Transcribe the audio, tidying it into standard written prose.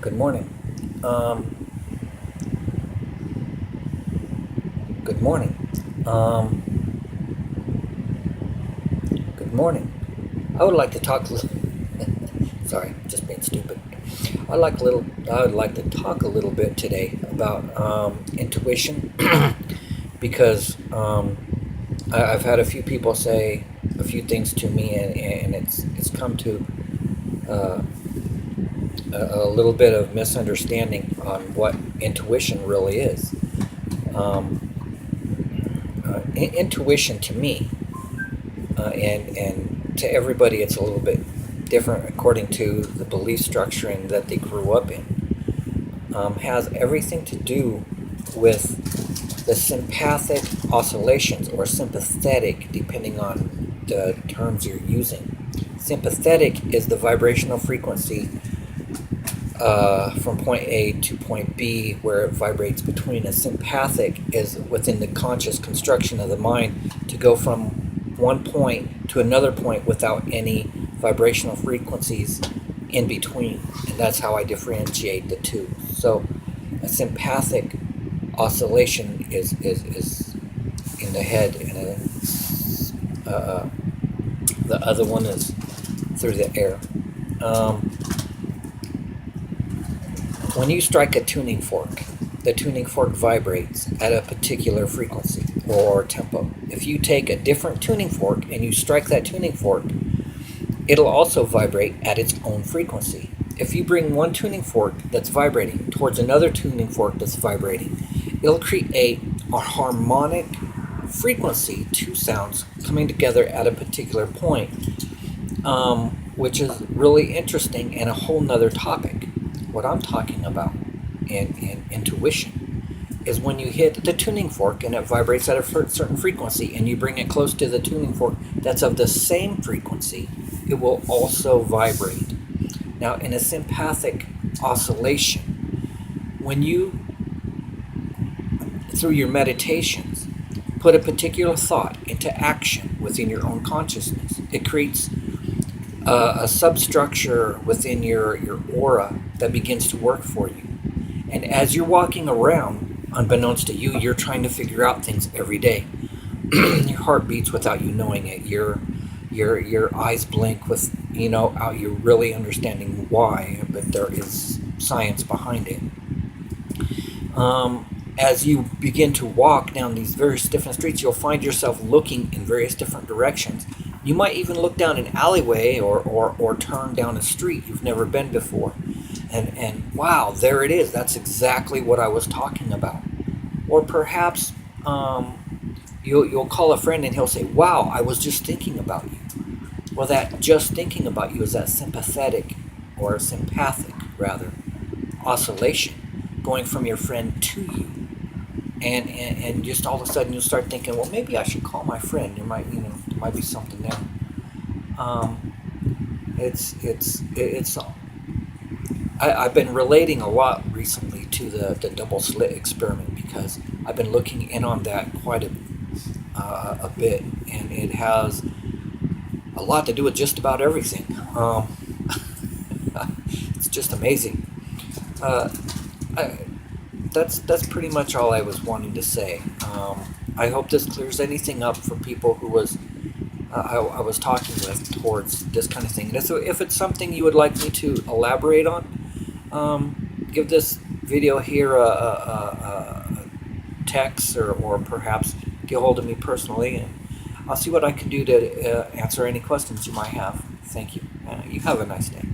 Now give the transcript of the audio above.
Good morning. Um, Good morning. Um, Good morning. I would like to talk. Sorry, just being stupid. I would like to talk a little bit today about intuition, because I've had a few people say a few things to me, and it's come to uh, a little bit of misunderstanding on what intuition really is. Um, Intuition to me, and to everybody, it's a little bit different according to the belief structuring that they grew up in. Has everything to do with the sympathetic oscillations, or sympathetic, depending on the terms you're using. Sympathetic is the vibrational frequency from point A to point B, where it vibrates between. A sympathetic is within the conscious construction of the mind to go from one point to another point without any vibrational frequencies in between. And that's how I differentiate the two. So a sympathetic oscillation is in the head, and the other one is through the air. Um, When you strike a tuning fork, the tuning fork vibrates at a particular frequency or tempo. If you take a different tuning fork and you strike that tuning fork, it'll also vibrate at its own frequency. If you bring one tuning fork that's vibrating towards another tuning fork that's vibrating, it'll create a harmonic frequency, two sounds coming together at a particular point, which is really interesting and a whole nother topic. What I'm talking about in intuition is when you hit the tuning fork and it vibrates at a certain frequency, and you bring it close to the tuning fork that's of the same frequency, it will also vibrate. Now, in a sympathetic oscillation, when you, through your meditations, put a particular thought into action within your own consciousness, it creates a substructure within your aura that begins to work for you. And as you're walking around, unbeknownst to you, you're trying to figure out things every day. Your heart beats without you knowing it. Your eyes blink without you really understanding why, but there is science behind it. As you begin to walk down these various different streets, you'll find yourself looking in various different directions. You might even look down an alleyway or turn down a street you've never been before. And wow, there it is. That's exactly what I was talking about. Or perhaps you'll call a friend and he'll say, wow, I was just thinking about you. Well, that just thinking about you is that sympathetic, or sympathic rather, oscillation going from your friend to you. And just all of a sudden you'll start thinking, well, maybe I should call my friend. There might be something there. I've been relating a lot recently to the double slit experiment, because I've been looking in on that quite a bit, and it has a lot to do with just about everything. It's just amazing. That's pretty much all I was wanting to say. I hope this clears anything up for people who I was talking with towards this kind of thing. And if it's something you would like me to elaborate on, give this video here a text, or perhaps get a hold of me personally, and I'll see what I can do to answer any questions you might have. Thank you. You have a nice day.